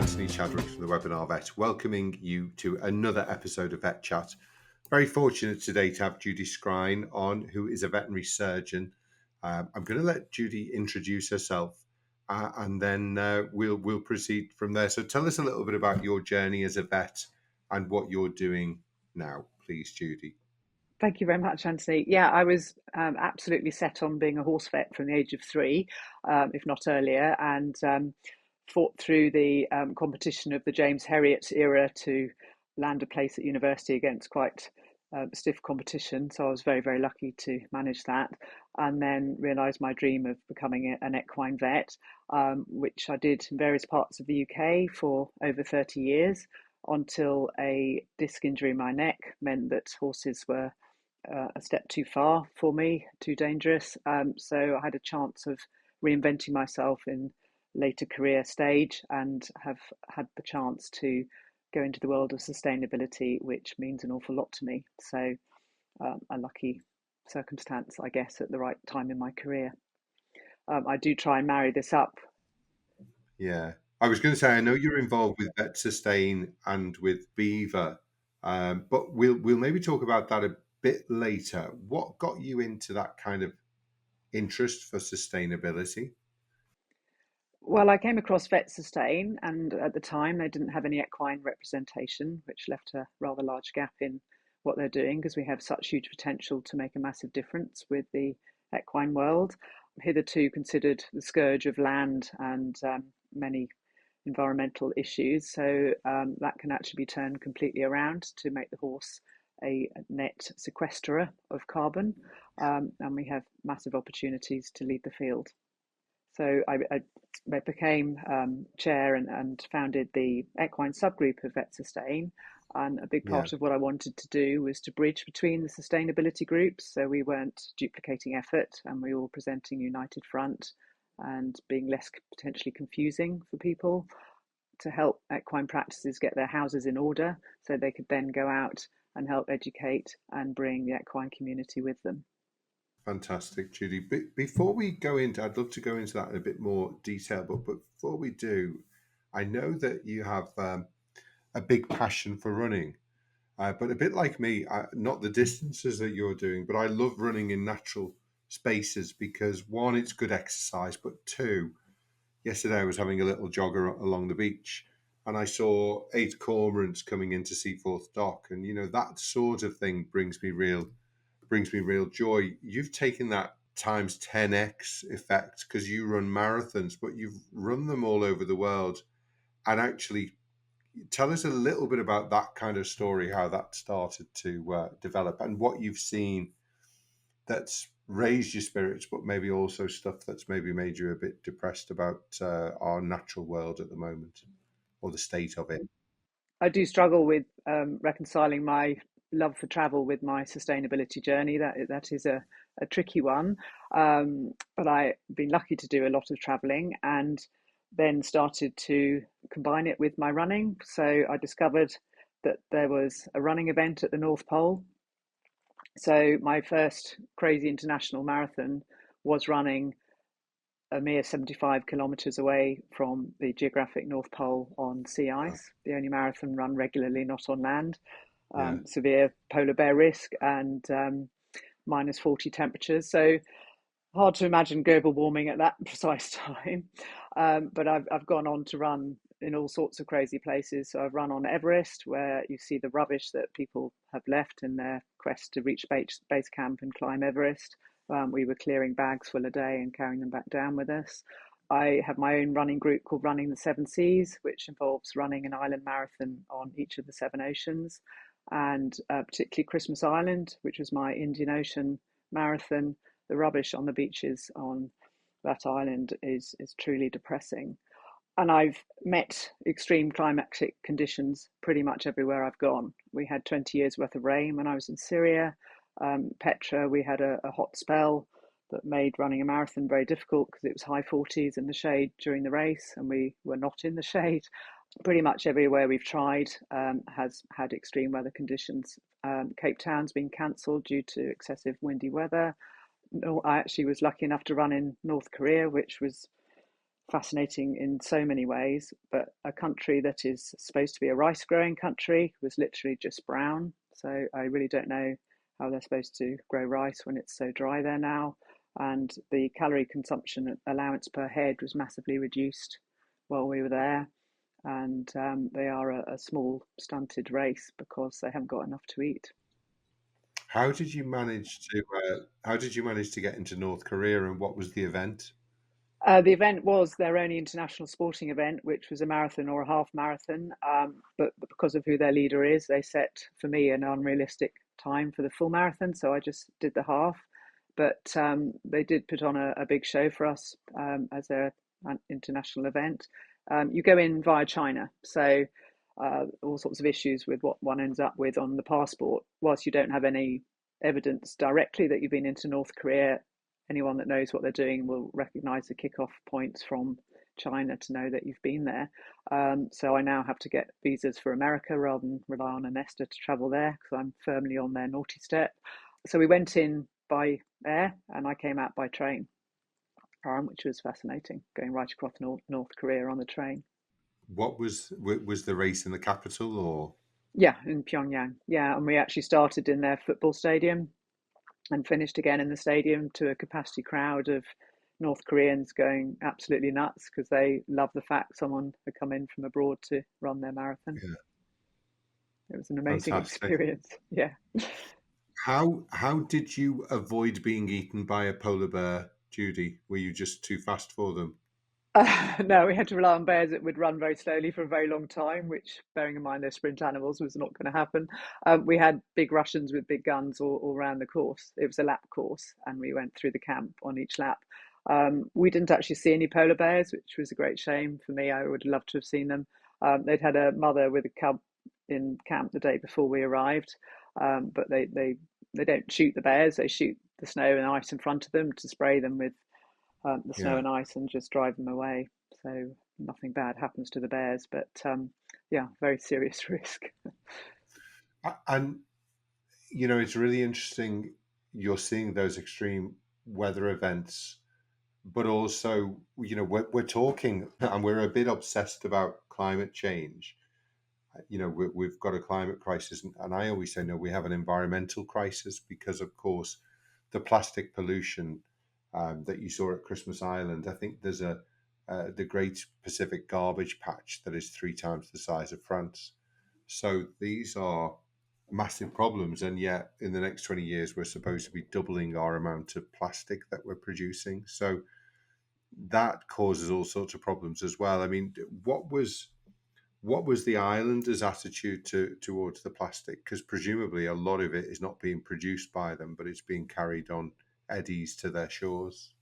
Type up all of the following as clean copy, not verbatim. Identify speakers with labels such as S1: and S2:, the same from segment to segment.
S1: Anthony Chadwick from the Webinar Vet, welcoming you to another episode of VETchat. Very fortunate today to have Judy Scrine on, who is a veterinary surgeon. I'm going to let Judy introduce herself, and then we'll proceed from there. So tell us a little bit about your journey as a vet and what you're doing now, please, Judy.
S2: Thank you very much, Anthony. Yeah, I was absolutely set on being a horse vet from the age of 3, if not earlier, and fought through the competition of the James Herriot era to land a place at university against quite stiff competition. So I was very, very lucky to manage that, and then realised my dream of becoming an equine vet, which I did in various parts of the UK for over 30 years, until a disc injury in my neck meant that horses were a step too far for me, too dangerous. So I had a chance of reinventing myself in later career stage, and have had the chance to go into the world of sustainability, which means an awful lot to me. So a lucky circumstance, I guess, at the right time in my career. I do try and marry this up.
S1: Yeah, I was going to say, I know you're involved with Vet Sustain and with Beaver, but we'll maybe talk about that a bit later. What got you into that kind of interest for sustainability?
S2: Well, I came across Vet Sustain, and at the time they didn't have any equine representation, which left a rather large gap in what they're doing, because we have such huge potential to make a massive difference with the equine world. Hitherto considered the scourge of land and many environmental issues. So that can actually be turned completely around to make the horse a net sequesterer of carbon. And we have massive opportunities to lead the field. So I became chair and founded the equine subgroup of Vet Sustain. And a big
S1: Yeah,
S2: part of what I wanted to do was to bridge between the sustainability groups, so we weren't duplicating effort and we were all presenting united front and being less potentially confusing for people, to help equine practices get their houses in order so they could then go out and help educate and bring the equine community with them.
S1: fantastic, Judy. Before we go into, I'd love to go into that in a bit more detail, but before we do, I know that you have a big passion for running. But a bit like me, not the distances that you're doing, but I love running in natural spaces because one, it's good exercise, but two, yesterday I was having a little jogger along the beach and I saw 8 cormorants coming into Seaforth Dock, and that sort of thing brings me real joy. You've taken that times 10x effect because you run marathons, but you've run them all over the world. And actually, tell us a little bit about that kind of story, how that started to develop, and what you've seen that's raised your spirits, but maybe also stuff that's maybe made you a bit depressed about our natural world at the moment, or the state of it.
S2: I do struggle with reconciling my love for travel with my sustainability journey. That is a tricky one, but I've been lucky to do a lot of traveling, and then started to combine it with my running. So I discovered that there was a running event at the North Pole. So my first crazy international marathon was running a mere 75 kilometres away from the geographic North Pole on sea
S1: Wow.
S2: ice, the only marathon run regularly, not on land.
S1: Yeah,
S2: Severe polar bear risk and minus 40 temperatures. So hard to imagine global warming at that precise time. But I've gone on to run in all sorts of crazy places. So I've run on Everest, where you see the rubbish that people have left in their quest to reach base camp and climb Everest. We were clearing bags full a day and carrying them back down with us. I have my own running group called Running the Seven Seas, which involves running an island marathon on each of the 7 oceans, and particularly Christmas Island, which was my Indian Ocean marathon. The rubbish on the beaches on that island is truly depressing. And I've met extreme climatic conditions pretty much everywhere I've gone. We had 20 years worth of rain when I was in Syria. Petra, we had a hot spell that made running a marathon very difficult because it was high 40s in the shade during the race, and we were not in the shade. Pretty much everywhere we've tried has had extreme weather conditions. Cape Town's been cancelled due to excessive windy weather. No, I actually was lucky enough to run in North Korea, which was fascinating in so many ways. But a country that is supposed to be a rice growing country was literally just brown. So I really don't know how they're supposed to grow rice when it's so dry there now. And the calorie consumption allowance per head was massively reduced while we were there. And they are a small, stunted race because they haven't got enough to eat.
S1: How did you manage to get into North Korea, and what was the event?
S2: The event was their only international sporting event, which was a marathon or a half marathon. But because of who their leader is, they set for me an unrealistic time for the full marathon. So I just did the half. But they did put on a big show for us as their international event. You go in via China. So all sorts of issues with what one ends up with on the passport. Whilst you don't have any evidence directly that you've been into North Korea, anyone that knows what they're doing will recognize the kickoff points from China to know that you've been there. So I now have to get visas for America rather than rely on a nester to travel there because I'm firmly on their naughty step. So we went in by air and I came out by train, which was fascinating, going right across North Korea on the train.
S1: What was the race in the capital, or?
S2: Yeah, in Pyongyang. Yeah, and we actually started in their football stadium and finished again in the stadium to a capacity crowd of North Koreans going absolutely nuts because they love the fact someone had come in from abroad to run their marathon.
S1: Yeah,
S2: It was an amazing
S1: fantastic.
S2: experience. Yeah.
S1: How did you avoid being eaten by a polar bear, Judy? Were you just too fast for them?
S2: No, we had to rely on bears that would run very slowly for a very long time, which, bearing in mind they're sprint animals, was not going to happen. We had big Russians with big guns all around the course. It was a lap course, and we went through the camp on each lap. We didn't actually see any polar bears, which was a great shame for me. I would love to have seen them. They'd had a mother with a cub in camp the day before we arrived, but they don't shoot the bears. They shoot the snow and ice in front of them to spray them with the snow
S1: Yeah.
S2: and ice and just drive them away. So nothing bad happens to the bears, but yeah, very serious risk.
S1: And it's really interesting. You're seeing those extreme weather events, but also, we're talking, and we're a bit obsessed about climate change. We've got a climate crisis, and I always say no, we have an environmental crisis because, of course, the plastic pollution that you saw at Christmas Island. I think there's the Great Pacific Garbage Patch that is 3 times the size of France. So these are massive problems, and yet in the next 20 years, we're supposed to be doubling our amount of plastic that we're producing. So that causes all sorts of problems as well. I mean, what was the islanders' attitude towards the plastic? Because presumably a lot of it is not being produced by them, but it's being carried on eddies to their shores.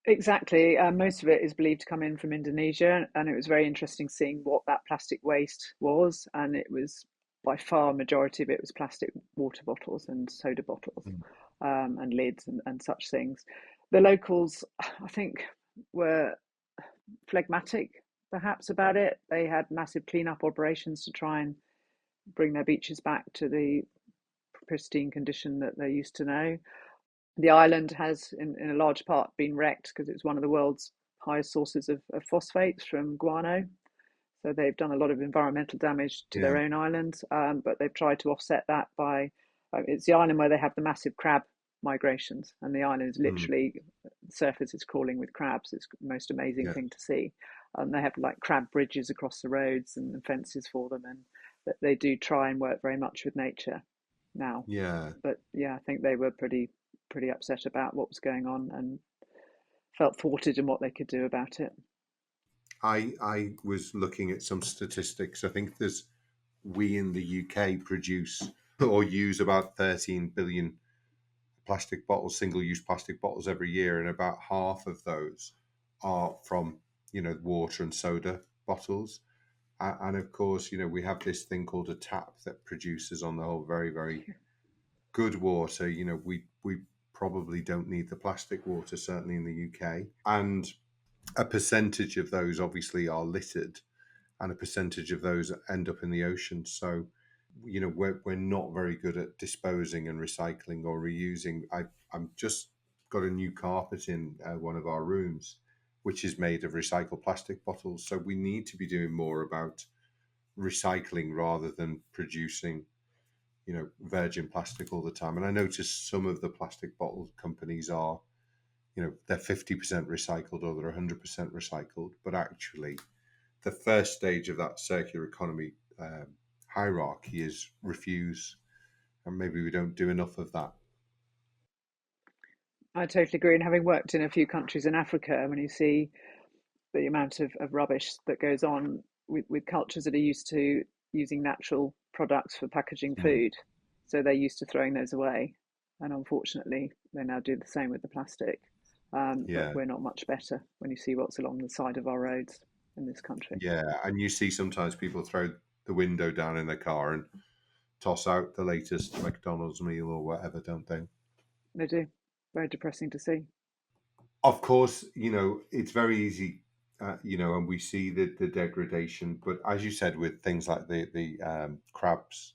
S2: Exactly. Most of it is believed to come in from Indonesia, and it was very interesting seeing what that plastic waste was. And it was by far majority of it was plastic water bottles and soda bottles,
S1: Mm.
S2: and lids and such things. The locals, I think, were phlegmatic perhaps about it. They had massive cleanup operations to try and bring their beaches back to the pristine condition that they used to know. The island has, in a large part, been wrecked because it's one of the world's highest sources of phosphates from guano. So they've done a lot of environmental damage to
S1: Yeah,
S2: their own island, but they've tried to offset that by it's the island where they have the massive crab migrations, and the island is
S1: mm,
S2: literally the surface is crawling with crabs. It's the most amazing
S1: yeah,
S2: thing to see. They have like crab bridges across the roads and fences for them, and they do try and work very much with nature now.
S1: yeah.
S2: But yeah, I think they were pretty upset about what was going on and felt thwarted in what they could do about it.
S1: I was looking at some statistics. I think we in the UK produce or use about 13 billion plastic bottles, single-use plastic bottles every year, and about half of those are from water and soda bottles. And of course, we have this thing called a tap that produces, on the whole, very, very good water. We probably don't need the plastic water, certainly in the UK. And a percentage of those obviously are littered, and a percentage of those end up in the ocean. So, we're not very good at disposing and recycling or reusing. I'm just got a new carpet in one of our rooms, which is made of recycled plastic bottles. So we need to be doing more about recycling rather than producing, virgin plastic all the time. And I noticed some of the plastic bottle companies are, they're 50% recycled or they're 100% recycled, but actually the first stage of that circular economy hierarchy is refuse, and maybe we don't do enough of that.
S2: I totally agree. And having worked in a few countries in Africa, when you see the amount of rubbish that goes on with cultures that are used to using natural products for packaging
S1: Mm.
S2: food, so they're used to throwing those away. And unfortunately, they now do the same with the plastic. But
S1: Yeah,
S2: we're not much better when you see what's along the side of our roads in this country.
S1: yeah, and you see sometimes people throw the window down in their car and toss out the latest McDonald's meal or whatever, don't they?
S2: They do. Very depressing to see.
S1: Of course, it's very easy, and we see the degradation. But as you said, with things like the crabs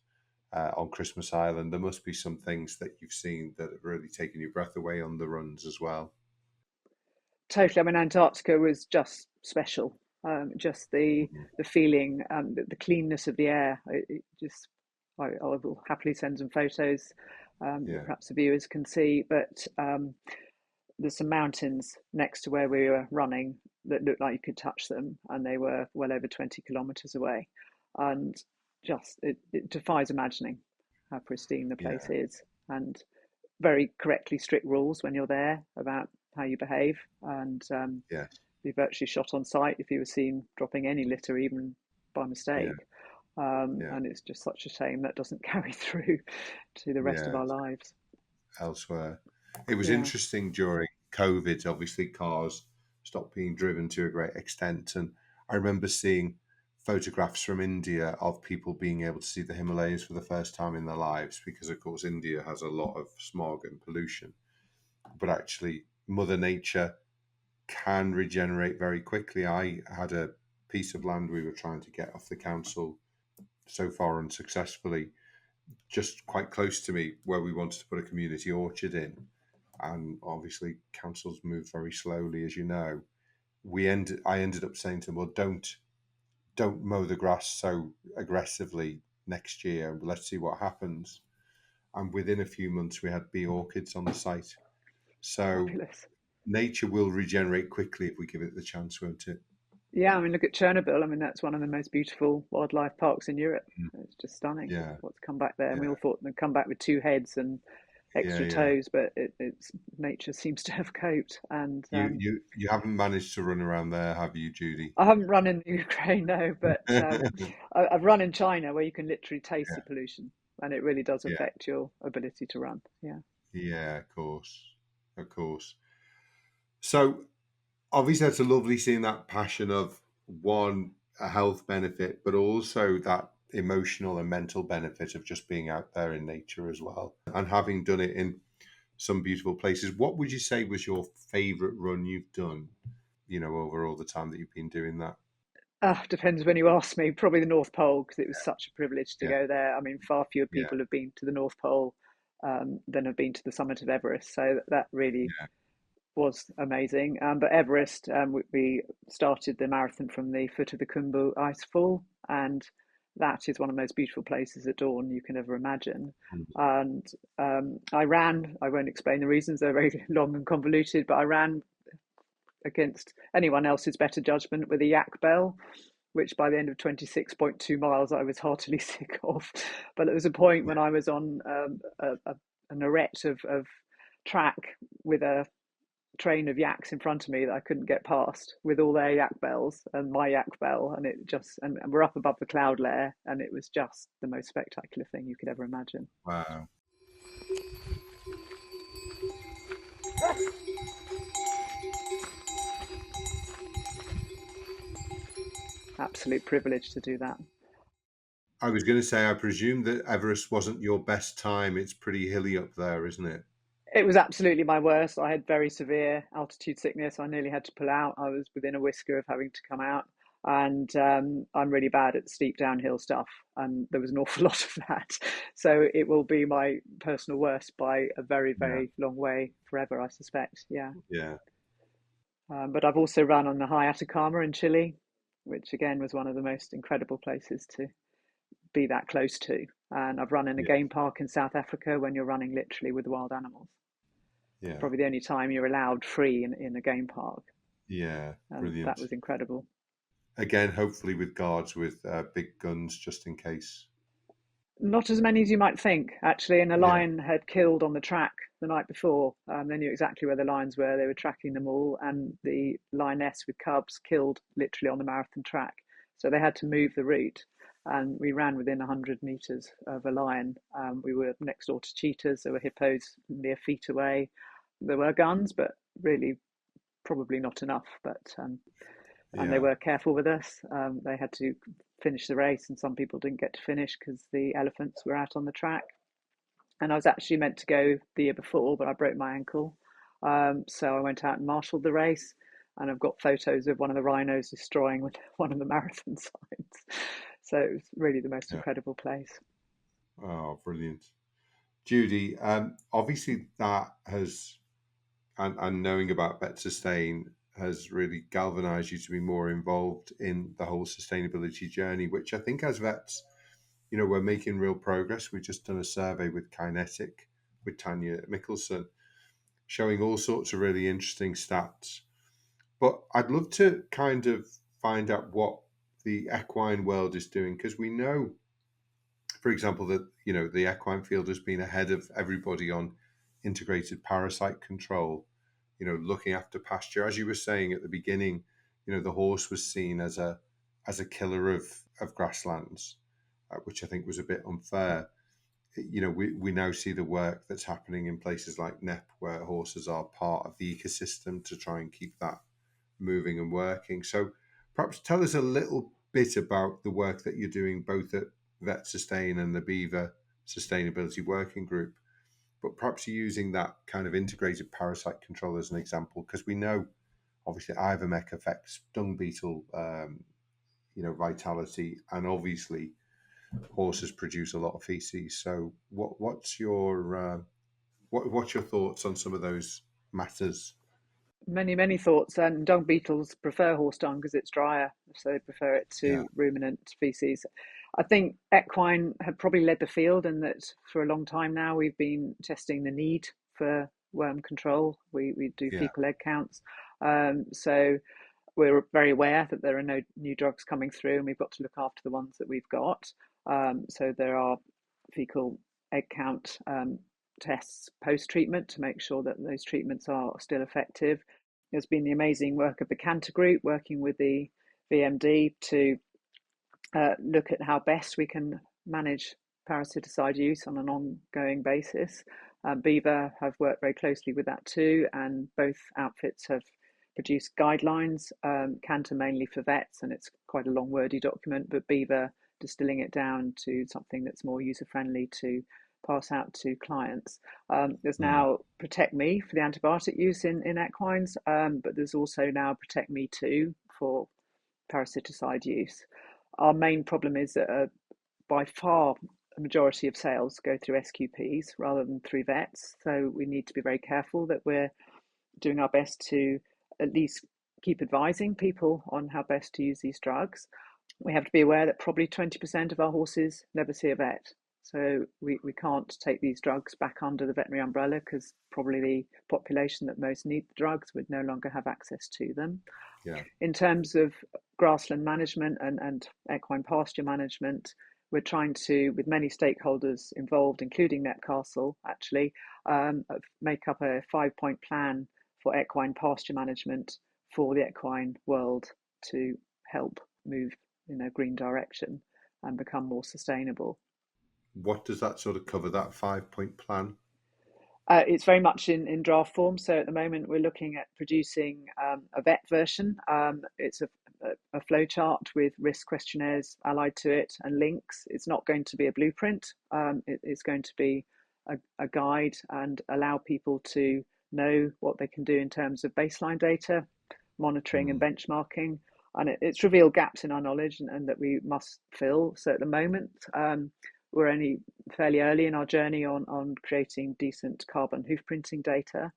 S1: on Christmas Island, there must be some things that you've seen that have really taken your breath away on the runs as well.
S2: Totally. I mean, Antarctica was just special. Just
S1: Mhm.
S2: the feeling, the cleanness of the air. It just, I will happily send some photos that
S1: Yeah,
S2: perhaps the viewers can see. But there's some mountains next to where we were running that looked like you could touch them, and they were well over 20 kilometers away. And just it defies imagining how pristine the place
S1: yeah,
S2: is, and very correctly strict rules when you're there about how you behave, and
S1: yes,
S2: be virtually shot on sight if you were seen dropping any litter, even by
S1: yeah,
S2: mistake.
S1: yeah,
S2: And it's just such a shame that doesn't carry through to the rest of
S1: yeah.
S2: our lives.
S1: Elsewhere, it was
S2: Yeah,
S1: interesting during COVID. Obviously, cars stopped being driven to a great extent, and I remember seeing photographs from India of people being able to see the Himalayas for the first time in their lives, because, of course, India has a lot of smog and pollution. But actually, Mother Nature can regenerate very quickly. I had a piece of land we were trying to get off the council, so far unsuccessfully, just quite close to me, where we wanted to put a community orchard in. And obviously, councils move very slowly, as you know. I ended up saying to them, "Well, don't mow the grass so aggressively next year. Let's see what happens." And within a few months, we had bee orchids on the site. So
S2: fabulous.
S1: nature will regenerate quickly if we give it the chance, won't it?
S2: Yeah, I mean, look at Chernobyl. I mean, that's one of the most beautiful wildlife parks in Europe.
S1: Mm.
S2: It's just stunning
S1: Yeah,
S2: what's come back there. And we
S1: yeah,
S2: all thought they'd come back with two heads and
S1: yeah,
S2: extra
S1: yeah.
S2: toes, but nature seems to have coped. And
S1: You haven't managed to run around there, have you, Judy?
S2: I haven't run in the Ukraine, no, but I've run in China where you can literally taste
S1: Yeah,
S2: the pollution, and it really does
S1: yeah,
S2: affect your ability to run. Yeah.
S1: yeah. Of course, of course. So obviously, that's a lovely seeing that passion of one, a health benefit, but also that emotional and mental benefit of just being out there in nature as well, and having done it in some beautiful places. What would you say was your favorite run you've done? Over all the time that you've been doing that.
S2: Depends when you ask me. Probably the North Pole because it was such a privilege to
S1: Yeah,
S2: go there. I mean, far fewer
S1: yeah,
S2: people have been to the North Pole than have been to the summit of Everest, so that really
S1: yeah,
S2: was amazing. But Everest, we started the marathon from the foot of the Khumbu icefall, and that is one of the most beautiful places at dawn you can ever imagine.
S1: mm,
S2: And I ran, I won't explain the reasons, they're very long and convoluted, but I ran against anyone else's better judgment with a yak bell, which by the end of 26.2 miles I was heartily sick of. But there was a point when I was on an arete of track with a train of yaks in front of me that I couldn't get past with all their yak bells and my yak bell, and it just and we're up above the cloud layer, and it was just the most spectacular thing you could ever imagine.
S1: wow.
S2: Absolute privilege to do that.
S1: I was going to say, I presume that Everest wasn't your best time. It's pretty hilly up there, isn't it?
S2: It was absolutely my worst. I had very severe altitude sickness. I nearly had to pull out. I was within a whisker of having to come out. And I'm really bad at steep downhill stuff. And there was an awful lot of that. So it will be my personal worst by a very,
S1: Yeah,
S2: very long way forever, I suspect. Yeah.
S1: yeah.
S2: But I've also run on the High Atacama in Chile, which again was one of the most incredible places to be that close to. And I've run in a
S1: Yeah.
S2: game park in South Africa when you're running literally with wild animals.
S1: Yeah.
S2: Probably the only time you're allowed free in a game park.
S1: Yeah.
S2: And that
S1: Brilliant.
S2: was incredible.
S1: Again, hopefully with guards with big guns just in case.
S2: Not as many as you might think, actually. And a
S1: Yeah.
S2: lion had killed on the track the night before. They knew exactly where the lions were. They were tracking them all. And the lioness with cubs killed literally on the marathon track. So they had to move the route. And we ran within 100 meters of a lion. We were next door to cheetahs. There were hippos mere feet away. There were guns, but really probably not enough. And they
S1: Yeah.
S2: were careful with us. They had to finish the race, and some people didn't get to finish because the elephants were out on the track. And I was actually meant to go the year before, but I broke my ankle. So I went out and marshalled the race, and I've got photos of one of the rhinos destroying one of the marathon signs. So it was really the most
S1: Yeah.
S2: incredible place.
S1: Oh, brilliant. Judy, obviously that has, and knowing about Vet Sustain has really galvanized you to be more involved in the whole sustainability journey, which I think as vets, we're making real progress. We've just done a survey with Kinetic, with Tanya Mickelson, showing all sorts of really interesting stats. But I'd love to kind of find out what the equine world is doing, because we know, for example, that the equine field has been ahead of everybody on integrated parasite control, looking after pasture. As you were saying at the beginning, the horse was seen as a killer of grasslands, which I think was a bit unfair. We now see the work that's happening in places like NEP, where horses are part of the ecosystem to try and keep that moving and working. So perhaps tell us a little bit about the work that you're doing both at Vet Sustain and the Beaver Sustainability Working Group, but perhaps using that kind of integrated parasite control as an example, because we know obviously Ivermectin affects dung beetle, vitality, and obviously horses produce a lot of feces. So what's your thoughts on some of those matters?
S2: Many thoughts. And dung beetles prefer horse dung because it's drier, so they prefer it
S1: Yeah,
S2: to ruminant feces. I think equine have probably led the field in that for a long time now we've been testing the need for worm control. We do
S1: yeah,
S2: fecal egg counts. So we're very aware that there are no new drugs coming through, and we've got to look after the ones that we've got. So there are fecal egg count tests post treatment to make sure that those treatments are still effective. There's been the amazing work of the Canter Group working with the VMD to look at how best we can manage parasiticide use on an ongoing basis. Beaver have worked very closely with that too, and both outfits have produced guidelines, Canter mainly for vets, and it's quite a long wordy document, but Beaver distilling it down to something that's more user friendly to pass out to clients. There's
S1: mm,
S2: now Protect Me for the antibiotic use in equines, but there's also now Protect Me too for parasiticide use. Our main problem is that by far a majority of sales go through SQPs rather than through vets. So we need to be very careful that we're doing our best to at least keep advising people on how best to use these drugs. We have to be aware that probably 20% of our horses never see a vet. So we can't take these drugs back under the veterinary umbrella because probably the population that most need the drugs would no longer have access to them.
S1: yeah,
S2: In terms of grassland management and equine pasture management, we're trying to, with many stakeholders involved, including Netcastle, actually, make up a 5-point plan for equine pasture management for the equine world to help move in a green direction and become more sustainable.
S1: what does that sort of cover, that 5-point plan?
S2: It's very much in draft form. So at the moment, we're looking at producing a vet version. It's a flow chart with risk questionnaires allied to it and links. It's not going to be a blueprint. It's going to be a guide and allow people to know what they can do in terms of baseline data, monitoring and
S1: Mm,
S2: benchmarking. And it's revealed gaps in our knowledge and that we must fill. So at the moment, we're only fairly early in our journey on creating decent carbon hoof printing data.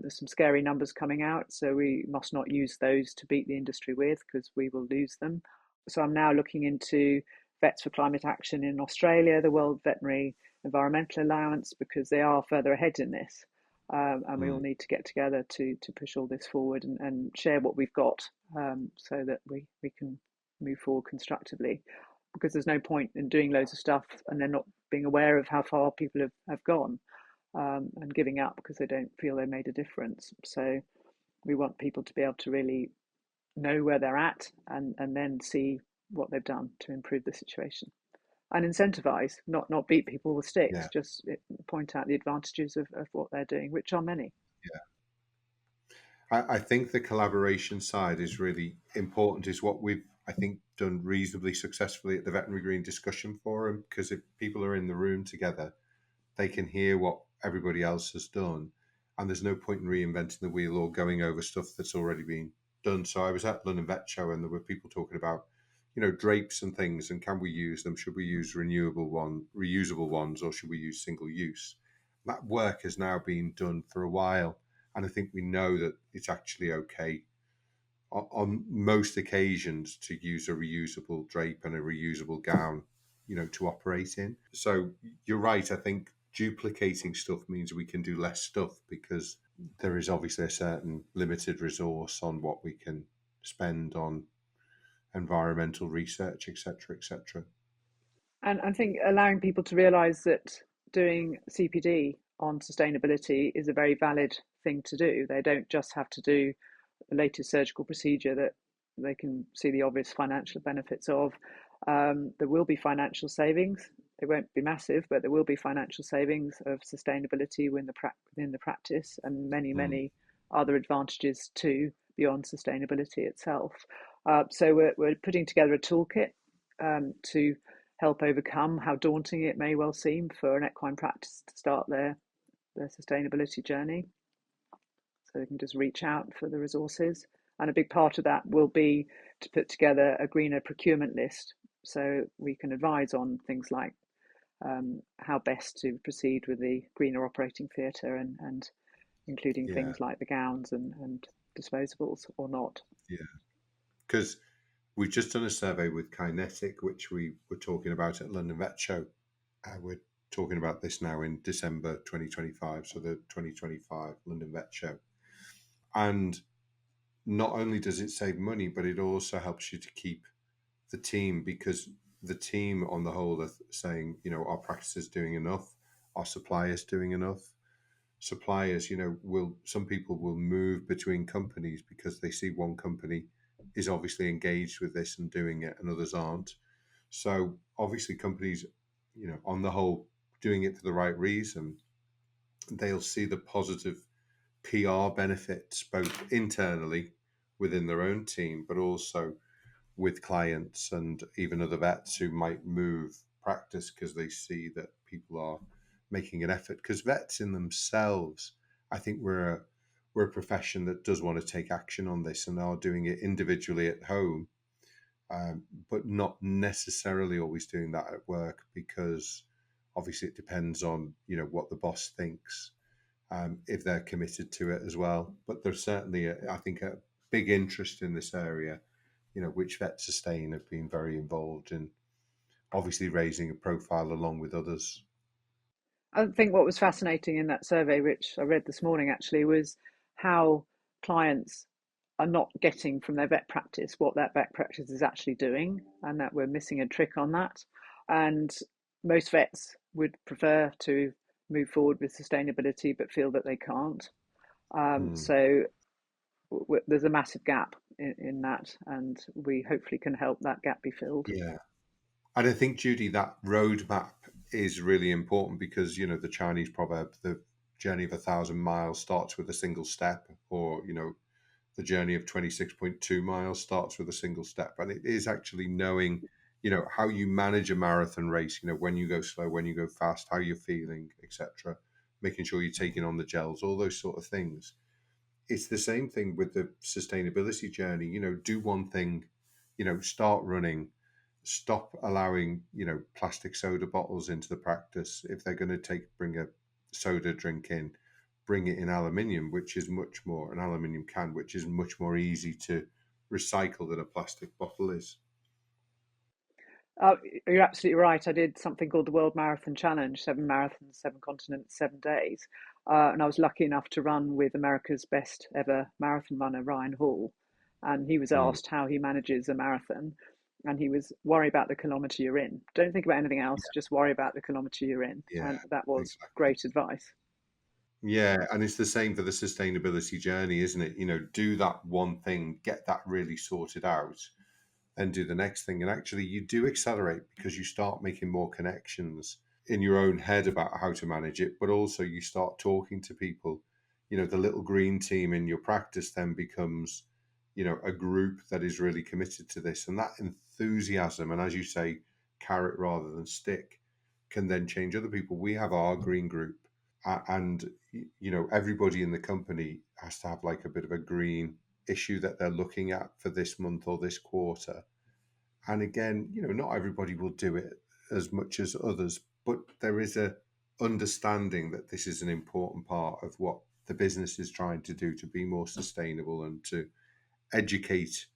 S2: There's some scary numbers coming out, so we must not use those to beat the industry with, because we will lose them. So I'm now looking into Vets for Climate Action in Australia, the World Veterinary Environmental Alliance, because they are further ahead in this. And we all
S1: Mm.
S2: need to get together to push all this forward and share what we've got, so that we can move forward constructively. Because there's no point in doing loads of stuff and then not being aware of how far people have gone, and giving up because they don't feel they made a difference. So we want people to be able to really know where they're at, and then see what they've done to improve the situation. And incentivize, not beat people with
S1: Yeah,
S2: sticks, just point out the advantages of what they're doing, which are many.
S1: yeah. I think the collaboration side is really important, is what we've, I think, done reasonably successfully at the Veterinary Green Discussion Forum, because if people are in the room together, they can hear what everybody else has done, and there's no point in reinventing the wheel or going over stuff that's already been done. So I was at London Vet Show, and there were people talking about, drapes and things, and can we use them? Should we use reusable ones, or should we use single use? That work has now been done for a while, and I think we know that it's actually okay on most occasions to use a reusable drape and a reusable gown, to operate in. So you're right. I think duplicating stuff means we can do less stuff, because there is obviously a certain limited resource on what we can spend on environmental research, etc., etc.
S2: And I think allowing people to realise that doing CPD on sustainability is a very valid thing to do. They don't just have to do the latest surgical procedure that they can see the obvious financial benefits of. There will be financial savings. It won't be massive, but there will be financial savings of sustainability within the practice, and many,
S1: Mm,
S2: many other advantages too beyond sustainability itself. So we're putting together a toolkit, to help overcome how daunting it may well seem for an equine practice to start their sustainability journey. So they can just reach out for the resources. And a big part of that will be to put together a greener procurement list, so we can advise on things like, how best to proceed with the greener operating theatre, and including
S1: yeah,
S2: things like the gowns and disposables or not.
S1: yeah. Because we've just done a survey with Kinetic, which we were talking about at London Vet Show. We're talking about this now in December 2025, so the 2025 London Vet Show. And not only does it save money, but it also helps you to keep the team, because the team on the whole are saying, our practice is doing enough, our suppliers doing enough. Suppliers, some people will move between companies because they see one company is obviously engaged with this and doing it and others aren't. So obviously companies, on the whole, doing it for the right reason, they'll see the positive PR benefits both internally within their own team, but also with clients and even other vets who might move practice because they see that people are making an effort. Because vets in themselves, I think we're a profession that does want to take action on this and are doing it individually at home, but not necessarily always doing that at work, because obviously it depends on what the boss thinks, if they're committed to it as well. But there's certainly, I think, a big interest in this area, which Vet Sustain have been very involved in, obviously raising a profile along with others.
S2: I think what was fascinating in that survey, which I read this morning actually, was how clients are not getting from their vet practice what that vet practice is actually doing, and that we're missing a trick on that. And most vets would prefer to move forward with sustainability, but feel that they can't.
S1: Hmm.
S2: So there's a massive gap in that, and we hopefully can help that gap be filled.
S1: Yeah. And I think, Judy, that roadmap is really important, because, the Chinese proverb, the journey of 1,000 miles starts with a single step, or, the journey of 26.2 miles starts with a single step. And it is actually knowing, how you manage a marathon race, when you go slow, when you go fast, how you're feeling, etc. Making sure you're taking on the gels, all those sort of things. It's the same thing with the sustainability journey. Do one thing, start running, stop allowing, plastic soda bottles into the practice. If they're going to bring a soda drink in, bring it in aluminium, which is much more, an aluminium can, which is much more easy to recycle than a plastic bottle is.
S2: You're absolutely right. I did something called the World Marathon Challenge, 7 marathons, 7 continents, 7 days. And I was lucky enough to run with America's best ever marathon runner, Ryan Hall. And he was
S1: Mm,
S2: asked how he manages a marathon. And he was worry about the kilometre you're in. Don't think about anything else, just worry about the kilometre you're in.
S1: yeah,
S2: And that was
S1: exactly.
S2: great advice.
S1: Yeah, and it's the same for the sustainability journey, isn't it? Do that one thing, get that really sorted out, then do the next thing. And actually, you do accelerate because you start making more connections in your own head about how to manage it, but also you start talking to people. The little green team in your practice then becomes, a group that is really committed to this. And that enthusiasm, and as you say, carrot rather than stick, can then change other people. We have our green group, and everybody in the company has to have like a bit of a green issue that they're looking at for this month or this quarter. And again, not everybody will do it as much as others, but there is a understanding that this is an important part of what the business is trying to do to be more sustainable and to educate.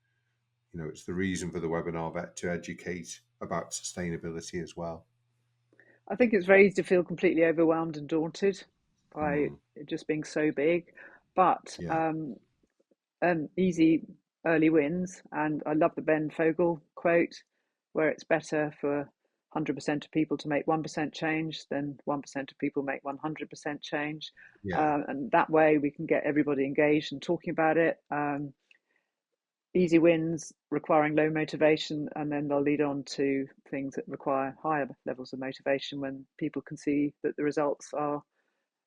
S1: It's the reason for the webinar, Vet, to educate about sustainability as well.
S2: I think it's very easy to feel completely overwhelmed and daunted by
S1: Mm,
S2: it just being so big. But
S1: yeah,
S2: easy early wins. And I love the Ben Fogel quote, where it's better for 100% of people to make 1% change than 1% of people make 100% change.
S1: yeah,
S2: And that way we can get everybody engaged and talking about it. Easy wins requiring low motivation, and then they'll lead on to things that require higher levels of motivation when people can see that the results are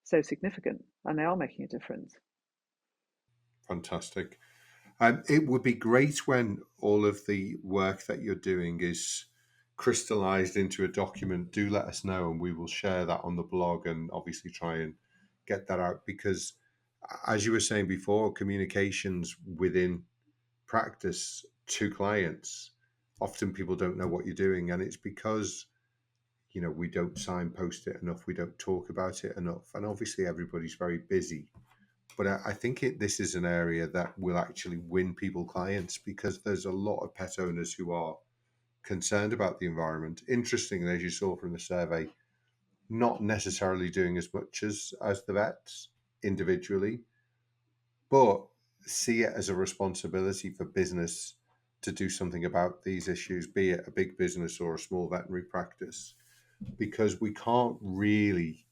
S2: so significant and they are making a difference.
S1: fantastic. It would be great when all of the work that you're doing is crystallized into a document. Do let us know, and we will share that on the blog and obviously try and get that out because, as you were saying before, communications within practice to clients, often people don't know what you're doing, and it's because we don't signpost it enough, we don't talk about it enough, and obviously everybody's very busy. But I think this is an area that will actually win people clients because there's a lot of pet owners who are concerned about the environment. Interestingly, as you saw from the survey, not necessarily doing as much as the vets individually, but see it as a responsibility for business to do something about these issues, be it a big business or a small veterinary practice, because we can't really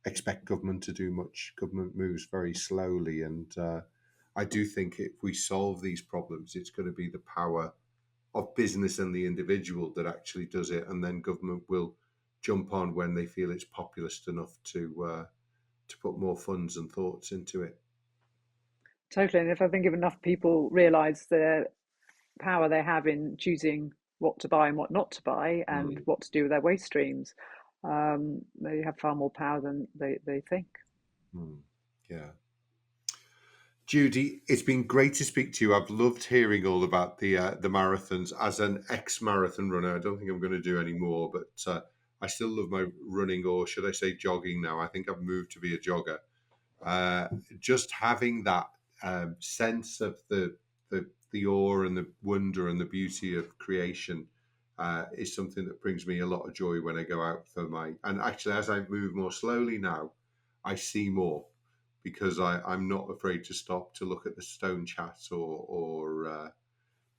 S1: expect government to do much. Government moves very slowly, and I do think if we solve these problems, it's going to be the power of business and the individual that actually does it, and then government will jump on when they feel it's populist enough to put more funds and thoughts into it.
S2: Totally. And if I think if enough people realize the power they have in choosing what to buy and what not to buy and
S1: Mm,
S2: what to do with their waste streams, they have far more power than they think.
S1: mm, yeah. Judy, it's been great to speak to you. I've loved hearing all about the marathons. As an ex-marathon runner, I don't think I'm going to do any more, but I still love my running, or should I say jogging now. I think I've moved to be a jogger. Uh, just having that sense of the awe and the wonder and the beauty of creation is something that brings me a lot of joy when I go out for my. And actually, as I move more slowly now, I see more because I'm not afraid to stop to look at the stone chat or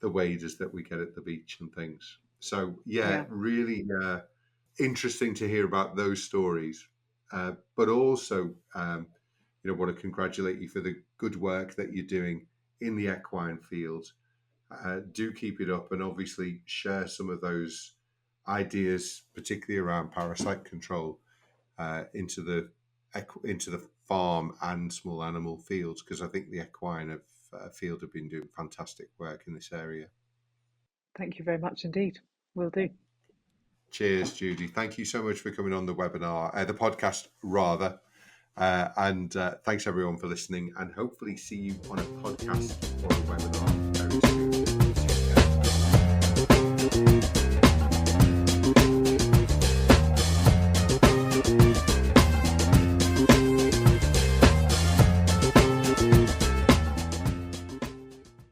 S1: the waders that we get at the beach and things. So yeah,
S2: Yeah.
S1: really interesting to hear about those stories, but also want to congratulate you for the good work that you're doing in the equine field. Do keep it up, and obviously share some of those ideas, particularly around parasite control, into the farm and small animal fields, because I think the equine field have been doing fantastic work in this area.
S2: Thank you very much indeed. Will do.
S1: Cheers, Judy. Thank you so much for coming on the webinar, the podcast rather. And thanks everyone for listening, and hopefully see you on a podcast or a webinar